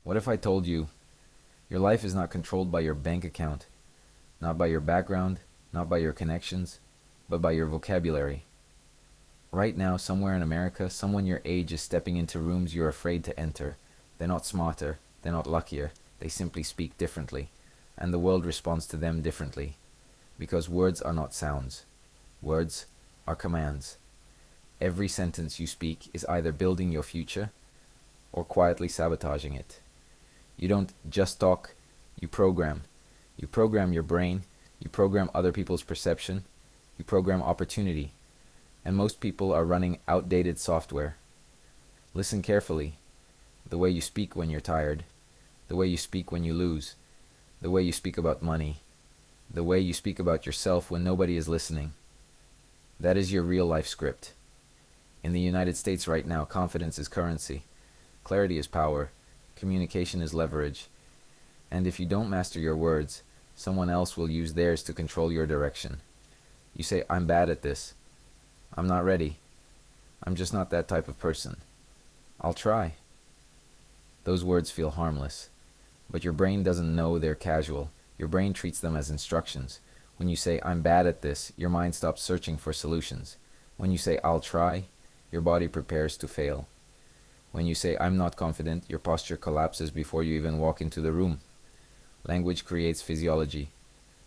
What if I told you your life is not controlled by your bank account, not by your background, not by your connections, but by your vocabulary? Right now, somewhere in America, someone your age is stepping into rooms you're afraid to enter. They're not smarter, they're not luckier, they simply speak differently, and the world responds to them differently. Because words are not sounds. Words are commands. Every sentence you speak is either building your future or quietly sabotaging it. You don't just talk, you program. You program your brain, you program other people's perception, you program opportunity. And most people are running outdated software. Listen carefully. The way you speak when you're tired, the way you speak when you lose, the way you speak about money, the way you speak about yourself when nobody is listening. That is your real life script. In the United States right now, confidence is currency, clarity is power, communication is leverage, and if you don't master your words, someone else will use theirs to control your direction. You say, I'm bad at this. I'm not ready. I'm just not that type of person. I'll try. Those words feel harmless, but your brain doesn't know they're casual. Your brain treats them as instructions. When you say, I'm bad at this, your mind stops searching for solutions. When you say, I'll try, your body prepares to fail. When you say, I'm not confident, your posture collapses before you even walk into the room. Language creates physiology.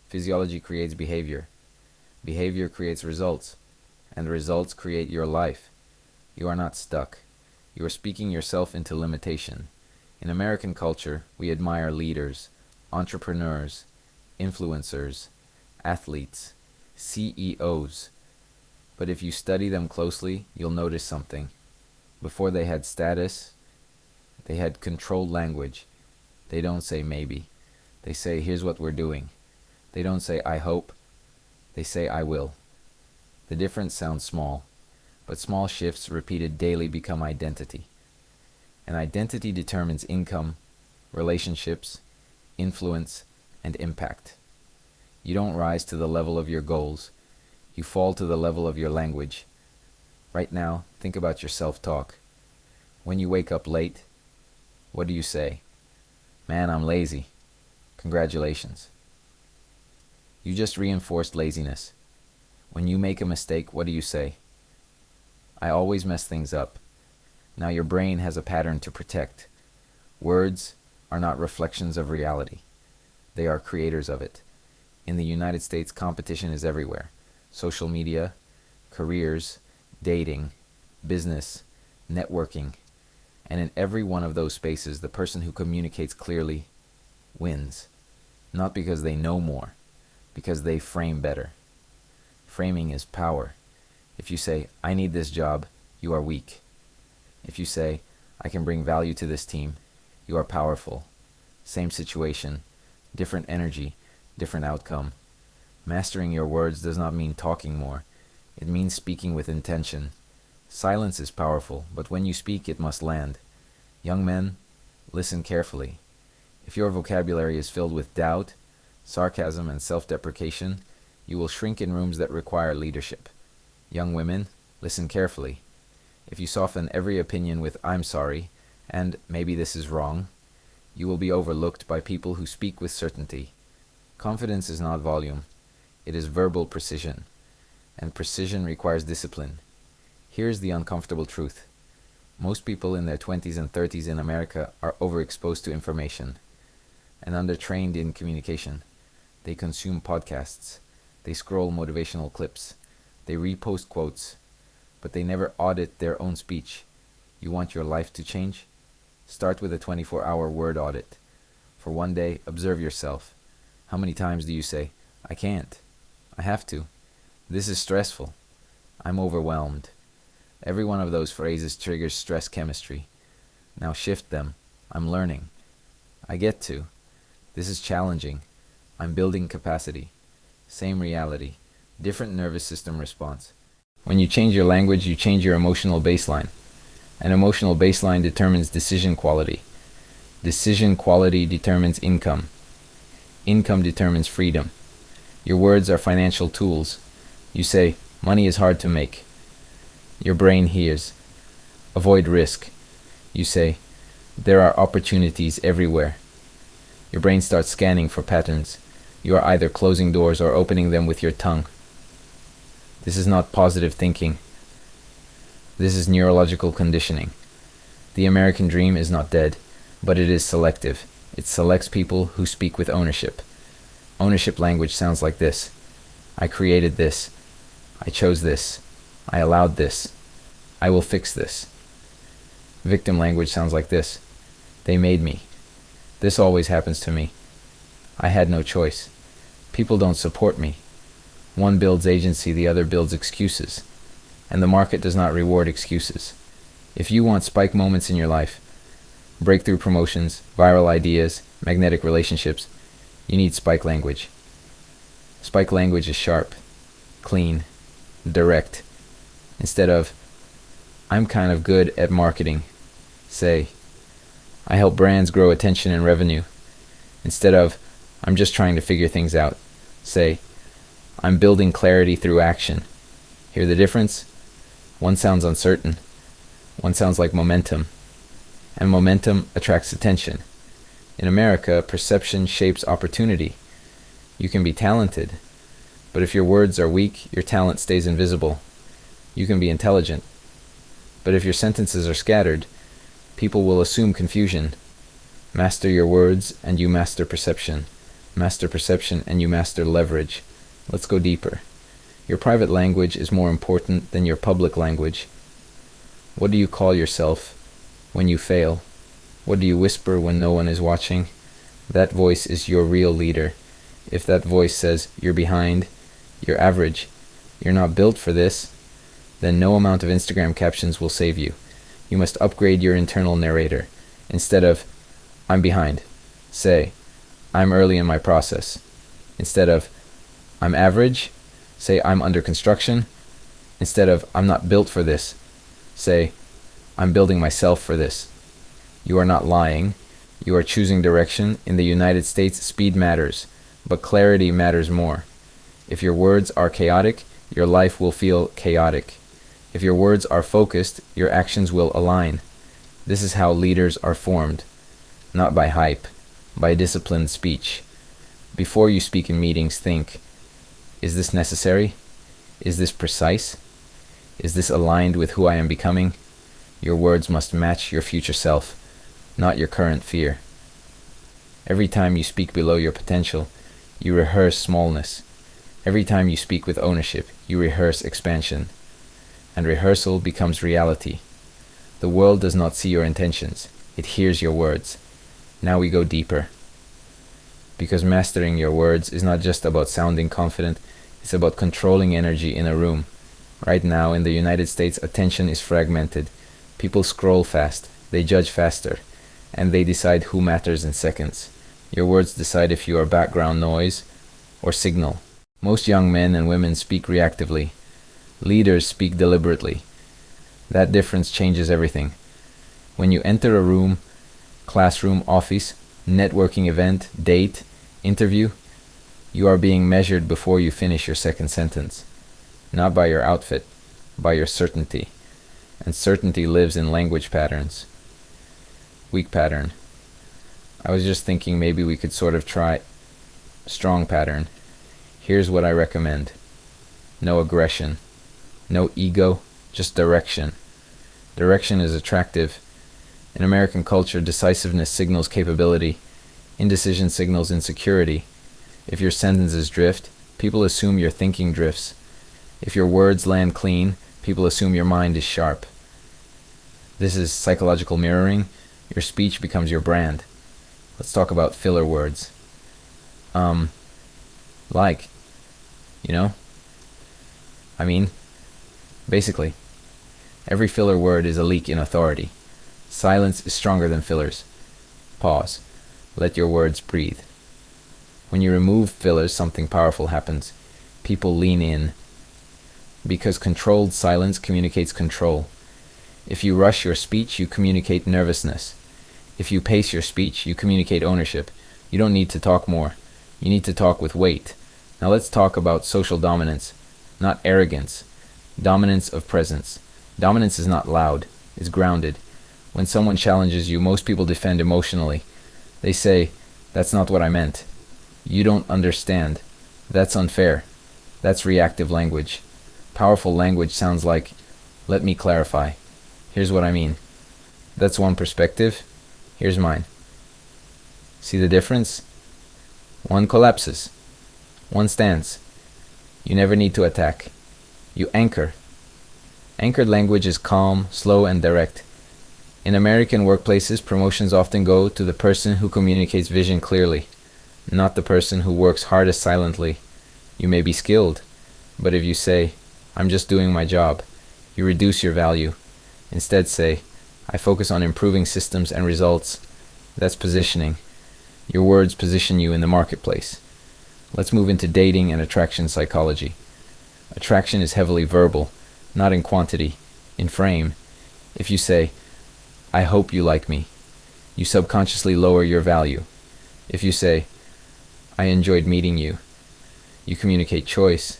Physiology creates behavior. Behavior creates results. And results create your life. You are not stuck. You are speaking yourself into limitation. In American culture, we admire leaders, entrepreneurs, influencers, athletes, CEOs. But if you study them closely, you'll notice something. Before they had status, they had controlled language. They don't say maybe. They say, here's what we're doing. They don't say, I hope. They say, I will. The difference sounds small, but small shifts repeated daily become identity. And identity determines income, relationships, influence, and impact. You don't rise to the level of your goals. You fall to the level of your language. Right now, think about your self-talk. When you wake up late, what do you say? Man, I'm lazy. Congratulations. You just reinforced laziness. When you make a mistake, what do you say? I always mess things up. Now your brain has a pattern to protect. Words are not reflections of reality. They are creators of it. In the United States, competition is everywhere. Social media, careers, dating, business, networking. And in every one of those spaces, the person who communicates clearly wins. Not because they know more, because they frame better. Framing is power. If you say, I need this job, you are weak. If you say, I can bring value to this team, you are powerful. Same situation, different energy, different outcome. Mastering your words does not mean talking more. It means speaking with intention. Silence is powerful, but when you speak, it must land. Young men, listen carefully. If your vocabulary is filled with doubt, sarcasm, and self-deprecation, you will shrink in rooms that require leadership. Young women, listen carefully. If you soften every opinion with I'm sorry, and maybe this is wrong, you will be overlooked by people who speak with certainty. Confidence is not volume. It is verbal precision. And precision requires discipline. Here's the uncomfortable truth. Most people in their 20s and 30s in America are overexposed to information and undertrained in communication. They consume podcasts. They scroll motivational clips. They repost quotes. But they never audit their own speech. You want your life to change? Start with a 24-hour word audit. For one day, observe yourself. How many times do you say, I can't. I have to. This is stressful. I'm overwhelmed. Every one of those phrases triggers stress chemistry. Now shift them. I'm learning. I get to. This is challenging. I'm building capacity. Same reality. Different nervous system response. When you change your language, you change your emotional baseline. An emotional baseline determines decision quality. Decision quality determines income. Income determines freedom. Your words are financial tools. You say, money is hard to make. Your brain hears, avoid risk. You say, There are opportunities everywhere. Your brain starts scanning for patterns. You are either closing doors or opening them with your tongue. This is not positive thinking. This is neurological conditioning. The American dream is not dead, but it is selective. It selects people who speak with ownership. Ownership language sounds like this. I created this. I chose this. I allowed this. I will fix this. Victim language sounds like this. They made me. This always happens to me. I had no choice. People don't support me. One builds agency, the other builds excuses. And the market does not reward excuses. If you want spike moments in your life, breakthrough promotions, viral ideas, magnetic relationships, you need spike language. Spike language is sharp, clean, direct. Instead of, I'm kind of good at marketing, say, I help brands grow attention and revenue. Instead of, I'm just trying to figure things out, say, I'm building clarity through action. Hear the difference? One sounds uncertain. One sounds like momentum. And momentum attracts attention. In America, perception shapes opportunity. You can be talented, but if your words are weak, your talent stays invisible. You can be intelligent, but if your sentences are scattered, people will assume confusion. Master your words and you master perception. Master perception and you master leverage. Let's go deeper. Your private language is more important than your public language. What do you call yourself when you fail? What do you whisper when no one is watching? That voice is your real leader. If that voice says, you're behind, you're average, you're not built for this, then no amount of Instagram captions will save you. You must upgrade your internal narrator. Instead of, I'm behind, say, I'm early in my process. Instead of, I'm average, say, I'm under construction. Instead of, I'm not built for this, say, I'm building myself for this. You are not lying. You are choosing direction. In the United States, speed matters, but clarity matters more. If your words are chaotic, your life will feel chaotic. If your words are focused, your actions will align. This is how leaders are formed, not by hype, by disciplined speech. Before you speak in meetings, think, is this necessary? Is this precise? Is this aligned with who I am becoming? Your words must match your future self, not your current fear. Every time you speak below your potential, you rehearse smallness. Every time you speak with ownership, you rehearse expansion. And rehearsal becomes reality. The world does not see your intentions. It hears your words. Now we go deeper. Because mastering your words is not just about sounding confident, it's about controlling energy in a room. Right now in the United States, attention is fragmented. People scroll fast, they judge faster, and they decide who matters in seconds. Your words decide if you are background noise or signal. Most young men and women speak reactively. Leaders speak deliberately. That difference changes everything. When you enter a room, classroom, office, networking event, date, interview, you are being measured before you finish your second sentence. Not by your outfit, by your certainty. And certainty lives in language patterns. Weak pattern. I was just thinking maybe we could sort of try strong pattern. Here's what I recommend. No aggression. No ego, just direction. Direction is attractive. In American culture, decisiveness signals capability. Indecision signals insecurity. If your sentences drift, people assume your thinking drifts. If your words land clean, people assume your mind is sharp. This is psychological mirroring. Your speech becomes your brand. Let's talk about filler words. Like, you know? I mean, basically, every filler word is a leak in authority. Silence is stronger than fillers. Pause. Let your words breathe. When you remove fillers, something powerful happens. People lean in. Because controlled silence communicates control. If you rush your speech, you communicate nervousness. If you pace your speech, you communicate ownership. You don't need to talk more. You need to talk with weight. Now let's talk about social dominance, not arrogance. Dominance of presence. Dominance is not loud, it's grounded. When someone challenges you, most people defend emotionally. They say, "That's not what I meant. You don't understand. That's unfair." That's reactive language. Powerful language sounds like, "Let me clarify. Here's what I mean. That's one perspective. Here's mine." See the difference? One collapses. One stands. You never need to attack. You anchor. Anchored language is calm, slow, and direct. In American workplaces, promotions often go to the person who communicates vision clearly, not the person who works hardest silently. You may be skilled, but if you say, "I'm just doing my job," you reduce your value. Instead say, "I focus on improving systems and results." That's positioning. Your words position you in the marketplace. Let's move into dating and attraction psychology. Attraction is heavily verbal, not in quantity, in frame. If you say, "I hope you like me," you subconsciously lower your value. If you say, "I enjoyed meeting you," you communicate choice.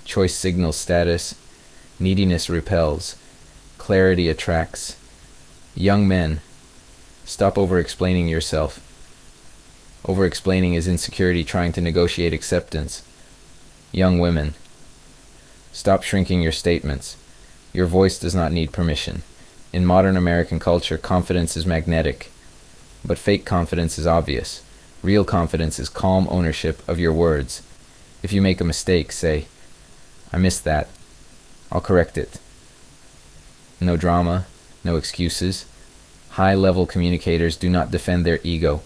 Choice signals status. Neediness repels. Clarity attracts. Young men, stop over-explaining yourself. Over-explaining is insecurity trying to negotiate acceptance. Young women, stop shrinking your statements. Your voice does not need permission. In modern American culture, confidence is magnetic, but fake confidence is obvious. Real confidence is calm ownership of your words. If you make a mistake, say, "I missed that. I'll correct it." No drama, no excuses. High-level communicators do not defend their ego.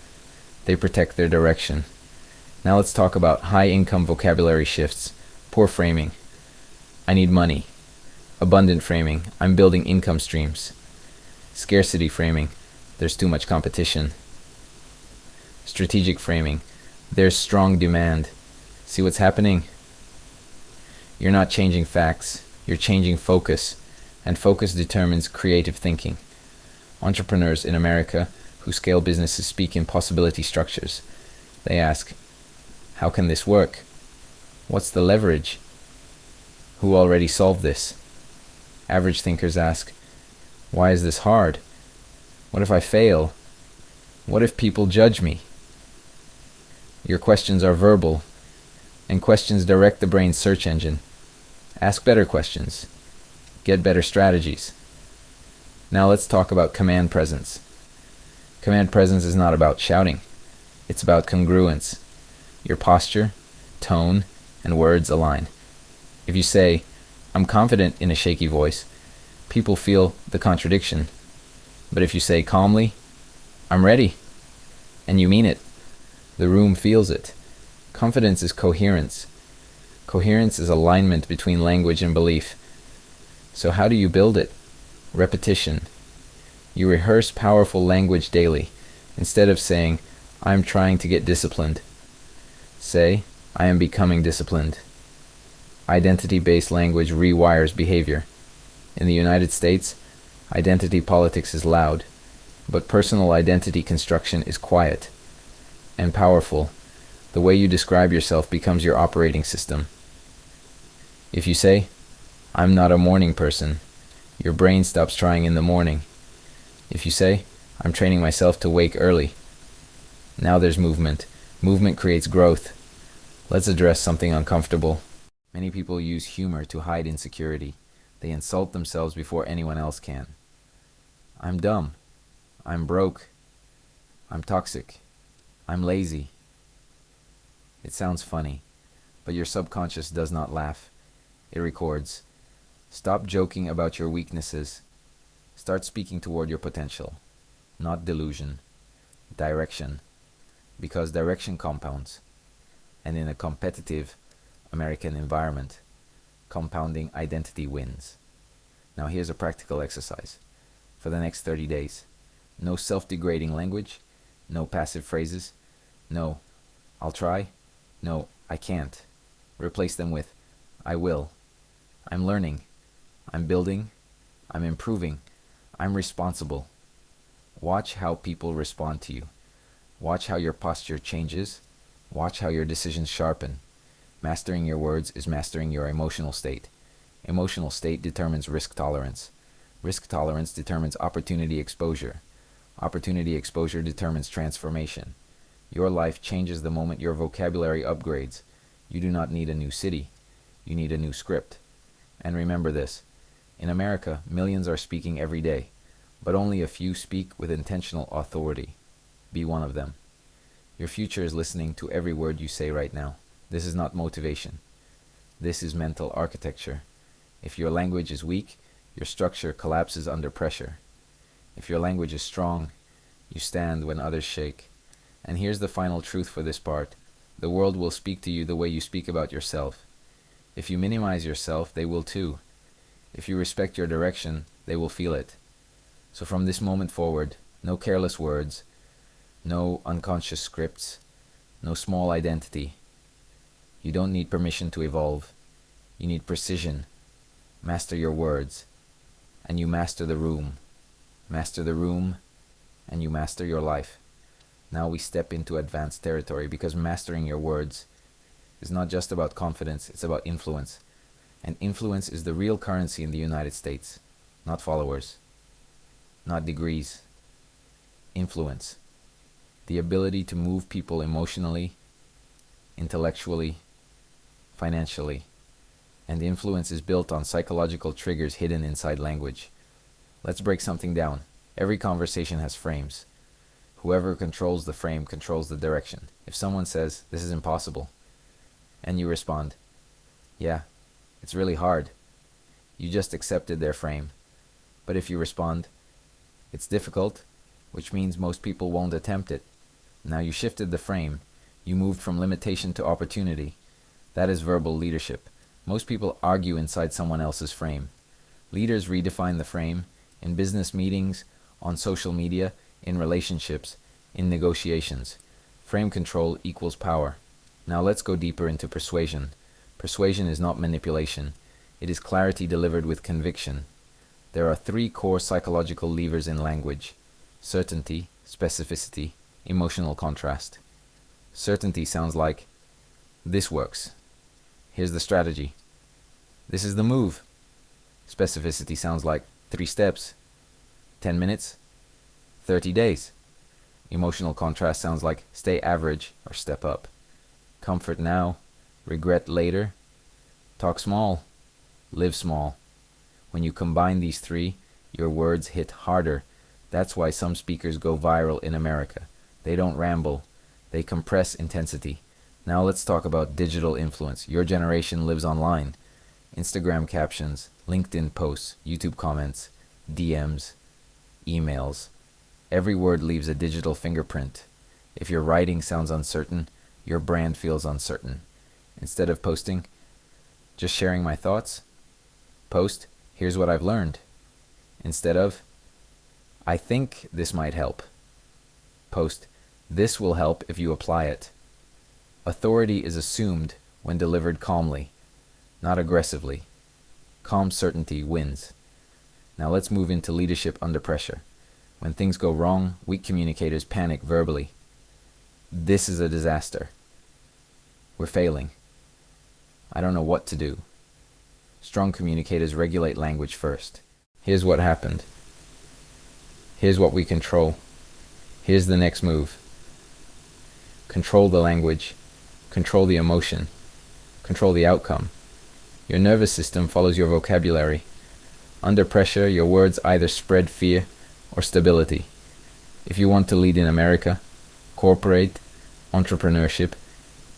They protect their direction. Now let's talk about high-income vocabulary shifts. Poor framing. "I need money." Abundant framing. "I'm building income streams." Scarcity framing. "There's too much competition." Strategic framing. "There's strong demand." See what's happening? You're not changing facts. You're changing focus. And focus determines creative thinking. Entrepreneurs in America who scale businesses speak in possibility structures. They ask, "How can this work? What's the leverage? Who already solved this?" Average thinkers ask, "Why is this hard? What if I fail? What if people judge me?" Your questions are verbal, and questions direct the brain's search engine. Ask better questions. Get better strategies. Now let's talk about command presence. Command presence is not about shouting. It's about congruence. Your posture, tone, and words align. If you say, "I'm confident," in a shaky voice, people feel the contradiction. But if you say calmly, "I'm ready," and you mean it, the room feels it. Confidence is coherence. Coherence is alignment between language and belief. So how do you build it? Repetition. You rehearse powerful language daily. Instead of saying, "I'm trying to get disciplined," say, "I am becoming disciplined." Identity-based language rewires behavior. In the United States, identity politics is loud, but personal identity construction is quiet and powerful. The way you describe yourself becomes your operating system. If you say, "I'm not a morning person," your brain stops trying in the morning. If you say, "I'm training myself to wake early," now there's movement. Movement creates growth. Let's address something uncomfortable. Many people use humor to hide insecurity. They insult themselves before anyone else can. "I'm dumb. I'm broke. I'm toxic. I'm lazy." It sounds funny, but your subconscious does not laugh. It records. Stop joking about your weaknesses. Start speaking toward your potential. Not delusion. Direction. Because direction compounds. And in a competitive American environment, compounding identity wins. Now here's a practical exercise. For the next 30 days, no self-degrading language, no passive phrases, no, "I'll try," no, "I can't." Replace them with, "I will," "I'm learning," "I'm building," "I'm improving," "I'm responsible." Watch how people respond to you. Watch how your posture changes. Watch how your decisions sharpen. Mastering your words is mastering your emotional state. Emotional state determines risk tolerance. Risk tolerance determines opportunity exposure. Opportunity exposure determines transformation. Your life changes the moment your vocabulary upgrades. You do not need a new city. You need a new script. And remember this. In America, millions are speaking every day, but only a few speak with intentional authority. Be one of them. Your future is listening to every word you say right now. This is not motivation. This is mental architecture. If your language is weak, your structure collapses under pressure. If your language is strong, you stand when others shake. And here's the final truth for this part. The world will speak to you the way you speak about yourself. If you minimize yourself, they will too. If you respect your direction, they will feel it. So from this moment forward, no careless words, no unconscious scripts, no small identity. You don't need permission to evolve. You need precision. Master your words, and you master the room. Master the room, and you master your life. Now we step into advanced territory, because mastering your words is not just about confidence, it's about influence. And influence is the real currency in the United States, not followers, not degrees. Influence. The ability to move people emotionally, intellectually, financially. And influence is built on psychological triggers hidden inside language. Let's break something down. Every conversation has frames. Whoever controls the frame controls the direction. If someone says, "This is impossible," and you respond, "Yeah, it's really hard," you just accepted their frame. But if you respond, "It's difficult," which means most people won't attempt it, now you shifted the frame. You moved from limitation to opportunity. That is verbal leadership. Most people argue inside someone else's frame. Leaders redefine the frame in business meetings, on social media, in relationships, in negotiations. Frame control equals power. Now let's go deeper into persuasion. Persuasion is not manipulation. It is clarity delivered with conviction. There are three core psychological levers in language: certainty, specificity, emotional contrast. Certainty sounds like, "This works. Here's the strategy. This is the move." Specificity sounds like 3 steps, 10 minutes, 30 days. Emotional contrast sounds like stay average or step up. Comfort now, regret later. Talk small, live small. When you combine these three, your words hit harder. That's why some speakers go viral in America. They don't ramble, they compress intensity. Now let's talk about digital influence. Your generation lives online. Instagram captions, LinkedIn posts, YouTube comments, DMs, emails. Every word leaves a digital fingerprint. If your writing sounds uncertain, your brand feels uncertain. Instead of posting, "Just sharing my thoughts," post, "Here's what I've learned." Instead of, "I think this might help," post, "This will help if you apply it." Authority is assumed when delivered calmly, not aggressively. Calm certainty wins. Now let's move into leadership under pressure. When things go wrong, weak communicators panic verbally. "This is a disaster. We're failing. I don't know what to do." Strong communicators regulate language first. "Here's what happened. Here's what we control. Here's the next move." Control the language. Control the emotion. Control the outcome. Your nervous system follows your vocabulary. Under pressure, your words either spread fear or stability. If you want to lead in America, corporate, entrepreneurship,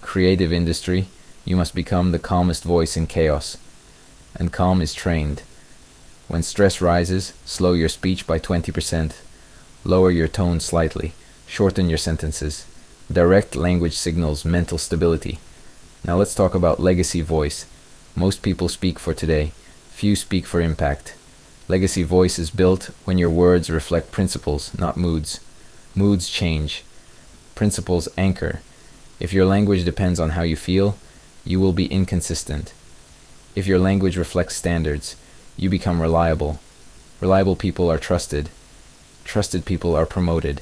creative industry, you must become the calmest voice in chaos. And calm is trained. When stress rises, slow your speech by 20%. Lower your tone slightly. Shorten your sentences. Direct language signals mental stability. Now let's talk about legacy voice. Most people speak for today. Few speak for impact. Legacy voice is built when your words reflect principles, not moods. Moods change. Principles anchor. If your language depends on how you feel, you will be inconsistent. If your language reflects standards, you become reliable. Reliable people are trusted. Trusted people are promoted.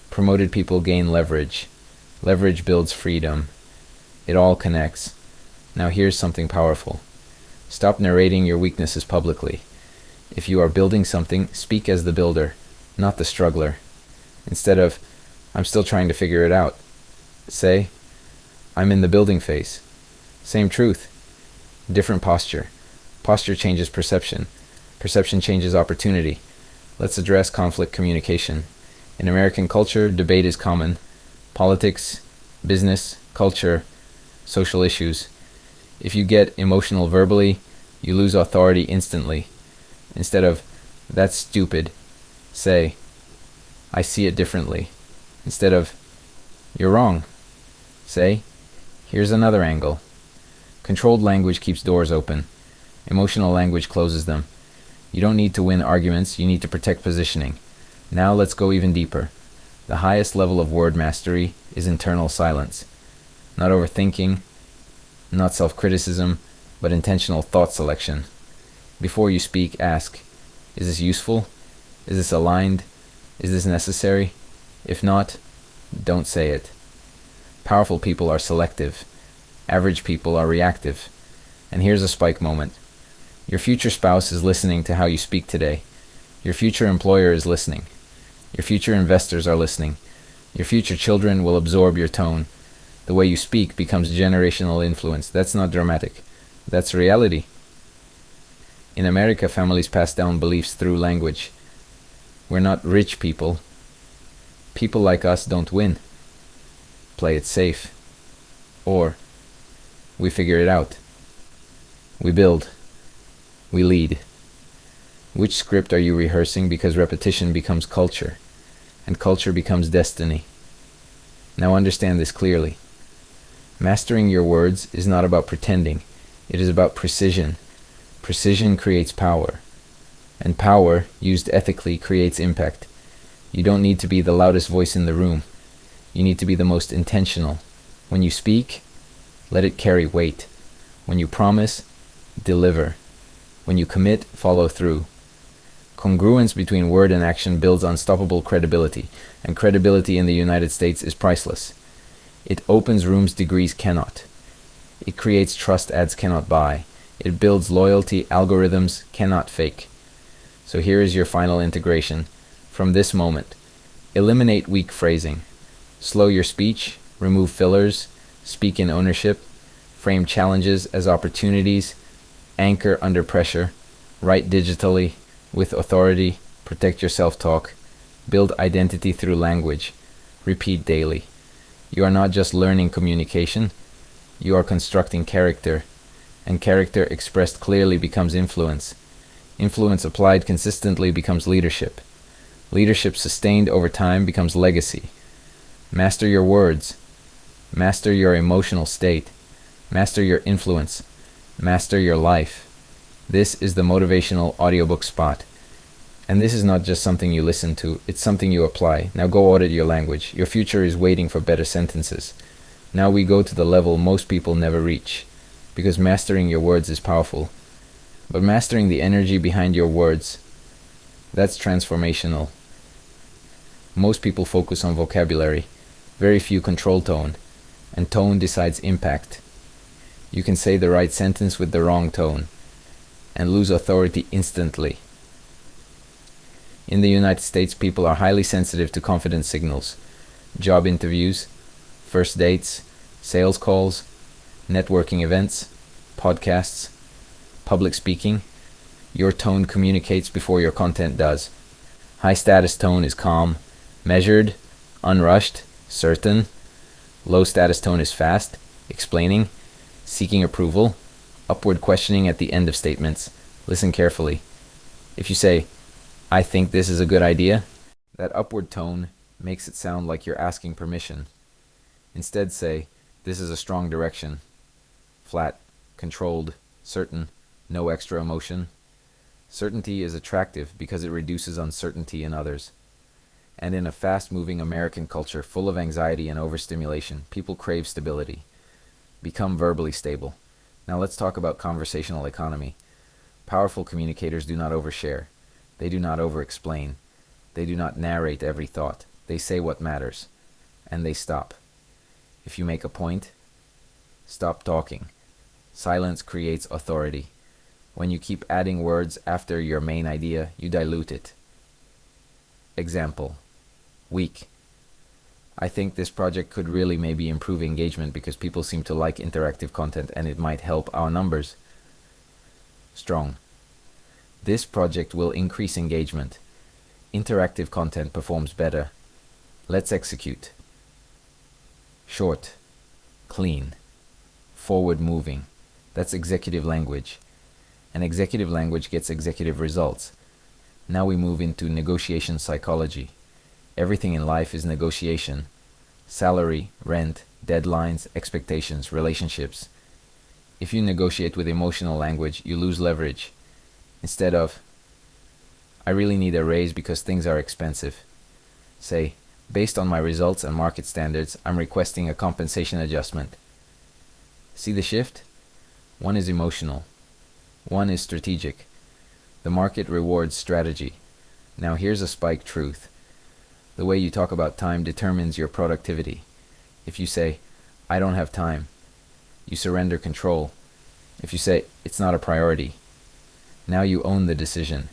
Promoted people gain leverage. Leverage builds freedom. It all connects. Now here's something powerful. Stop narrating your weaknesses publicly. If you are building something, speak as the builder, not the struggler. Instead of, I'm still trying to figure it out, say, I'm in the building phase. Same truth, different posture. Posture changes perception. Perception changes opportunity. Let's address conflict communication. In American culture, debate is common. Politics, business, culture, social issues. If you get emotional verbally, you lose authority instantly. Instead of, that's stupid, say, I see it differently. Instead of, you're wrong, say, here's another angle. Controlled language keeps doors open. Emotional language closes them. You don't need to win arguments, you need to protect positioning. Now let's go even deeper. The highest level of word mastery is internal silence. Not overthinking, not self-criticism, but intentional thought selection. Before you speak, ask, is this useful? Is this aligned? Is this necessary? If not, don't say it. Powerful people are selective. Average people are reactive. And here's a spike moment. Your future spouse is listening to how you speak today. Your future employer is listening. Your future investors are listening. Your future children will absorb your tone. The way you speak becomes generational influence. That's not dramatic. That's reality. In America, families pass down beliefs through language. We're not rich people. People like us don't win. Play it safe. Or, we figure it out. We build. We lead. Which script are you rehearsing? Because repetition becomes culture, and culture becomes destiny. Now understand this clearly. Mastering your words is not about pretending. It is about precision. Precision creates power, and power, used ethically, creates impact. You don't need to be the loudest voice in the room. You need to be the most intentional. When you speak, let it carry weight. When you promise, deliver. When you commit, follow through. Congruence between word and action builds unstoppable credibility, and credibility in the United States is priceless. It opens rooms degrees cannot. It creates trust ads cannot buy. It builds loyalty algorithms cannot fake. So here is your final integration. From this moment, eliminate weak phrasing. Slow your speech, remove fillers, speak in ownership, frame challenges as opportunities, anchor under pressure, write digitally, with authority, protect your self-talk, build identity through language, repeat daily. You are not just learning communication, you are constructing character, and character expressed clearly becomes influence. Influence applied consistently becomes leadership. Leadership sustained over time becomes legacy. Master your words. Master your emotional state. Master your influence. Master your life. This is the Motivational Audiobook Spot. And this is not just something you listen to, it's something you apply. Now go audit your language. Your future is waiting for better sentences. Now we go to the level most people never reach, because mastering your words is powerful. But mastering the energy behind your words, that's transformational. Most people focus on vocabulary, very few control tone, and tone decides impact. You can say the right sentence with the wrong tone, and lose authority instantly. In the United States, people are highly sensitive to confidence signals. Job interviews, first dates, sales calls, networking events, podcasts, public speaking. Your tone communicates before your content does. High status tone is calm, measured, unrushed, certain. Low status tone is fast, explaining, seeking approval, upward questioning at the end of statements. Listen carefully. If you say, I think this is a good idea, that upward tone makes it sound like you're asking permission. Instead say, this is a strong direction. Flat, controlled, certain, no extra emotion. Certainty is attractive because it reduces uncertainty in others. And in a fast-moving American culture full of anxiety and overstimulation, people crave stability. Become verbally stable. Now let's talk about conversational economy. Powerful communicators do not overshare. They do not over-explain. They do not narrate every thought. They say what matters. And they stop. If you make a point, stop talking. Silence creates authority. When you keep adding words after your main idea, you dilute it. Example: weak. I think this project could really maybe improve engagement because people seem to like interactive content and it might help our numbers. Strong. This project will increase engagement. Interactive content performs better. Let's execute. Short. Clean. Forward moving. That's executive language. And executive language gets executive results. Now we move into negotiation psychology. Everything in life is negotiation. Salary, rent, deadlines, expectations, relationships. If you negotiate with emotional language, you lose leverage. Instead of, I really need a raise because things are expensive, say, based on my results and market standards, I'm requesting a compensation adjustment. See the shift? One is emotional. One is strategic. The market rewards strategy. Now here's a spike truth. The way you talk about time determines your productivity. If you say, I don't have time, you surrender control. If you say, it's not a priority, now you own the decision.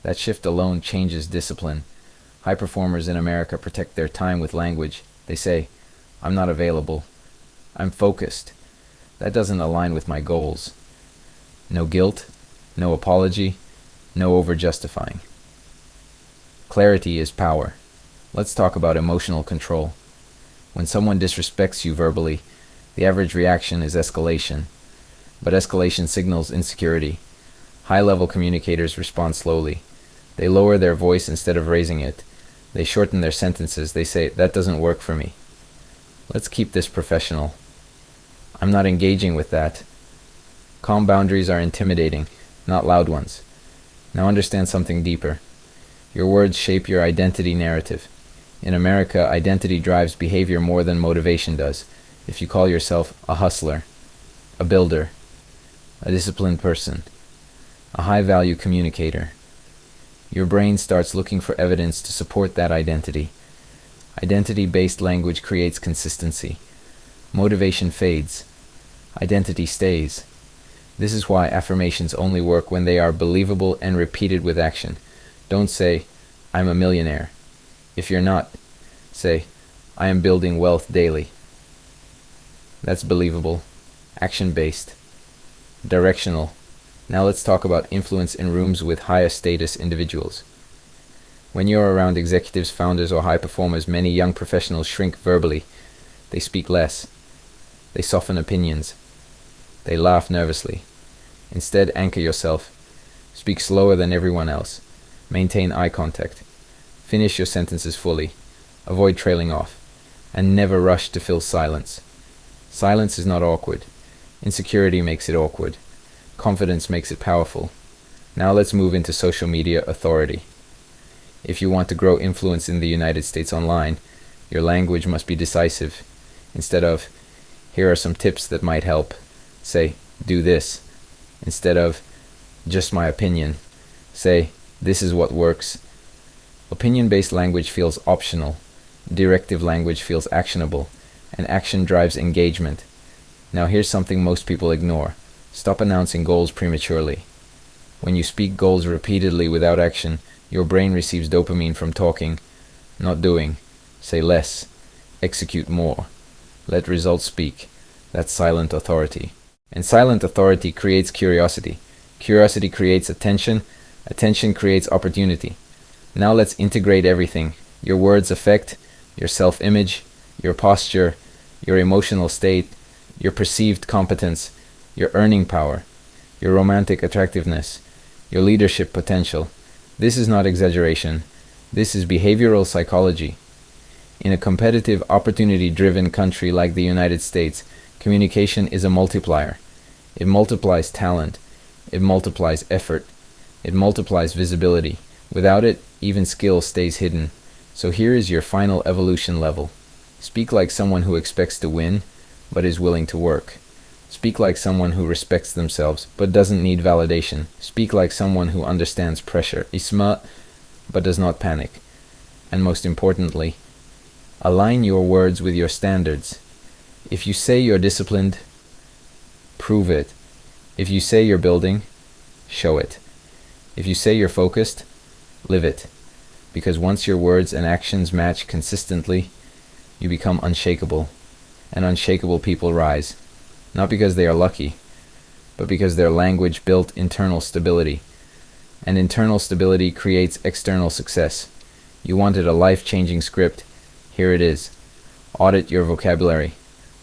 That shift alone changes discipline. High performers in America protect their time with language. They say, I'm not available. I'm focused. That doesn't align with my goals. No guilt, no apology, no over-justifying. Clarity is power. Let's talk about emotional control. When someone disrespects you verbally, the average reaction is escalation. But escalation signals insecurity. High-level communicators respond slowly. They lower their voice instead of raising it. They shorten their sentences. They say, that doesn't work for me. Let's keep this professional. I'm not engaging with that. Calm boundaries are intimidating, not loud ones. Now understand something deeper. Your words shape your identity narrative. In America, identity drives behavior more than motivation does. If you call yourself a hustler, a builder, a disciplined person, a high-value communicator, your brain starts looking for evidence to support that identity. Identity-based language creates consistency. Motivation fades. Identity stays. This is why affirmations only work when they are believable and repeated with action. Don't say, I'm a millionaire. If you're not, say, I am building wealth daily. That's believable. Action-based. Directional. Now let's talk about influence in rooms with higher status individuals. When you're around executives, founders, or high performers, many young professionals shrink verbally. They speak less. They soften opinions. They laugh nervously. Instead, anchor yourself. Speak slower than everyone else. Maintain eye contact. Finish your sentences fully. Avoid trailing off. And never rush to fill silence. Silence is not awkward. Insecurity makes it awkward. Confidence makes it powerful. Now let's move into social media authority. If you want to grow influence in the United States online, your language must be decisive. Instead of, here are some tips that might help, say, do this. Instead of, just my opinion, say, this is what works. Opinion-based language feels optional. Directive language feels actionable. And action drives engagement. Now here's something most people ignore. Stop announcing goals prematurely. When you speak goals repeatedly without action, your brain receives dopamine from talking, not doing. Say less. Execute more. Let results speak. That's silent authority. And silent authority creates curiosity. Curiosity creates attention. Attention creates opportunity. Now let's integrate everything. Your words affect your self-image, your posture, your emotional state, your perceived competence, your earning power, your romantic attractiveness, your leadership potential. This is not exaggeration. This is behavioral psychology. In a competitive, opportunity-driven country like the United States, communication is a multiplier. It multiplies talent. It multiplies effort. It multiplies visibility. Without it, even skill stays hidden. So here is your final evolution level. Speak like someone who expects to win, but is willing to work. Speak like someone who respects themselves, but doesn't need validation. Speak like someone who understands pressure, isma, but does not panic. And most importantly, align your words with your standards. If you say you're disciplined, prove it. If you say you're building, show it. If you say you're focused, live it. Because once your words and actions match consistently, you become unshakable. And unshakable people rise, not because they are lucky, but because their language built internal stability. And internal stability creates external success. You wanted a life-changing script. Here it is. Audit your vocabulary.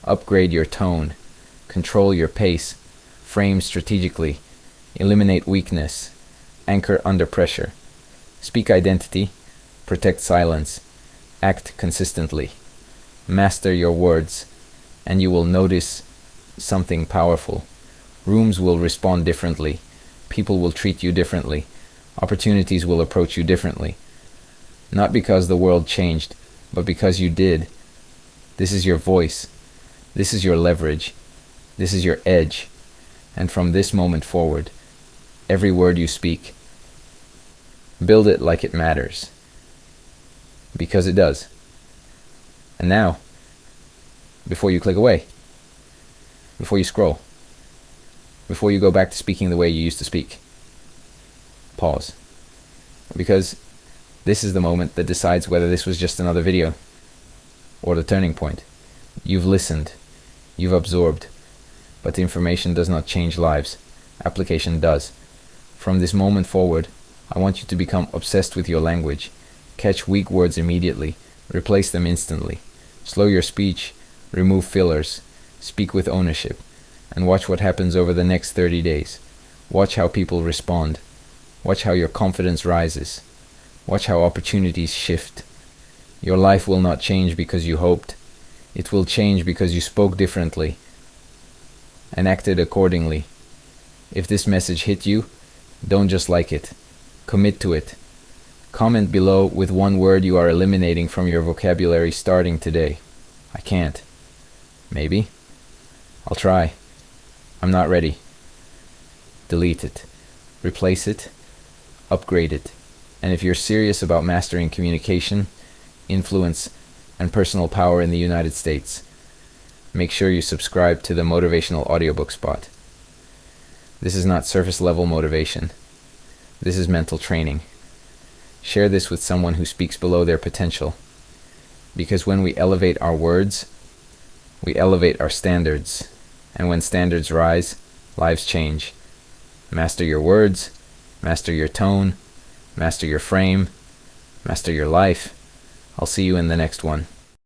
Upgrade your tone. Control your pace. Frame strategically. Eliminate weakness. Anchor under pressure. Speak identity. Protect silence. Act consistently. Master your words, and you will notice something powerful. Rooms will respond differently. People will treat you differently. Opportunities will approach you differently. Not because the world changed, but because you did. This is your voice. This is your leverage. This is your edge. And from this moment forward, every word you speak, build it like it matters. Because it does. And now, before you click away, before you scroll, before you go back to speaking the way you used to speak, pause. Because this is the moment that decides whether this was just another video or the turning point. You've listened, you've absorbed, but the information does not change lives. Application does. From this moment forward, I want you to become obsessed with your language. Catch weak words immediately, replace them instantly. Slow your speech, remove fillers, speak with ownership, and watch what happens over the next 30 days. Watch how people respond. Watch how your confidence rises. Watch how opportunities shift. Your life will not change because you hoped. It will change because you spoke differently and acted accordingly. If this message hit you, don't just like it. Commit to it. Comment below with one word you are eliminating from your vocabulary starting today. I can't. Maybe. I'll try. I'm not ready. Delete it. Replace it. Upgrade it. And if you're serious about mastering communication, influence, and personal power in the United States, make sure you subscribe to the Motivational Audiobook spot. This is not surface level motivation. This is mental training. Share this with someone who speaks below their potential. Because when we elevate our words, we elevate our standards. And when standards rise, lives change. Master your words, master your tone, master your frame, master your life. I'll see you in the next one.